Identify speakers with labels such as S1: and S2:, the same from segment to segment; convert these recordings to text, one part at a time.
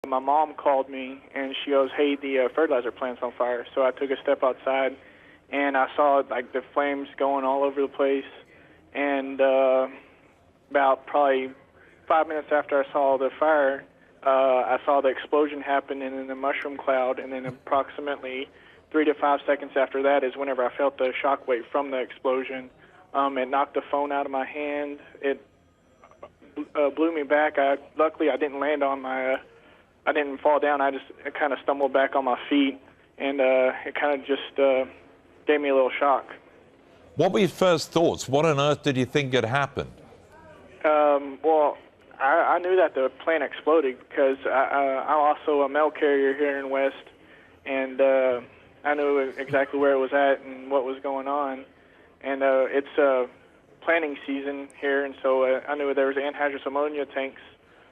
S1: My mom called me, and she goes, "Hey, the fertilizer plant's on fire." So I took a step outside, and I saw like the flames going all over the place. And about probably 5 minutes after I saw the fire, I saw the explosion happen and then the mushroom cloud, and then approximately 3 to 5 seconds after that is whenever I felt the shock wave from the explosion. It knocked the phone out of my hand. It blew me back. Luckily, I didn't land on I didn't fall down. I kind of stumbled back on my feet, and it kind of just gave me a little shock.
S2: What were your first thoughts? What on earth did you think had happened?
S1: Well, I knew that the plant exploded because I'm also a mail carrier here in West, and I knew exactly where it was at and what was going on. And it's planting season here, and so I knew there was anhydrous ammonia tanks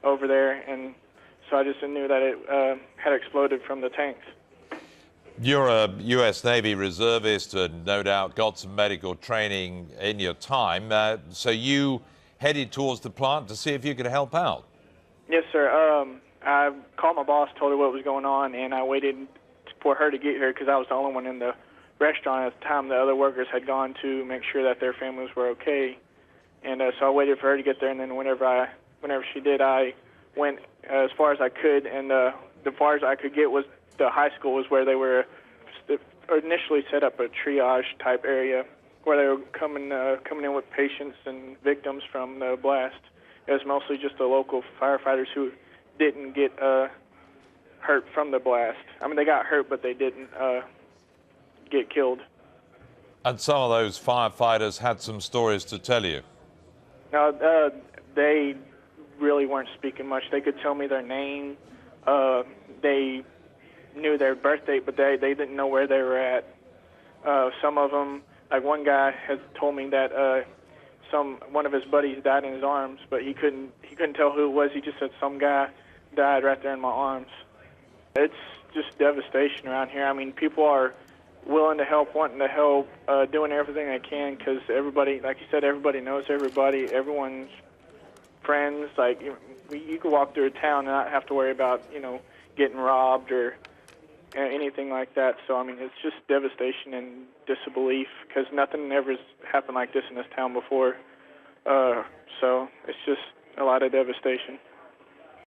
S1: over there, and so I just knew that it had exploded from the tanks.
S2: You're a U.S. Navy reservist and no doubt got some medical training in your time, so you headed towards the plant to see if you could help out.
S1: Yes, sir. I called my boss, told her what was going on, and I waited for her to get here because I was the only one in the restaurant at the time. The other workers had gone to make sure that their families were okay, and so I waited for her to get there. And then whenever she did, I went as far as I could, and the far as I could get was the high school, was where they were initially set up a triage type area where they were coming in with patients and victims from the blast. It was mostly just the local firefighters who didn't get hurt from the blast. I mean, they got hurt, but they didn't get killed.
S2: And some of those firefighters had some stories to tell you.
S1: No, they really weren't speaking much. They could tell me their name. They knew their birth date, but they didn't know where they were at. Some of them, like one guy has told me that one of his buddies died in his arms, but he couldn't tell who it was. He just said some guy died right there in my arms. It's just devastation around here. I mean, people are willing to help, wanting to help, doing everything they can because everybody, like you said, everybody knows everybody. Everyone's friends. Like you could walk through a town and not have to worry about getting robbed or anything like that. So I mean, it's just devastation and disbelief because nothing ever has happened like this in this town before. So it's just a lot of devastation.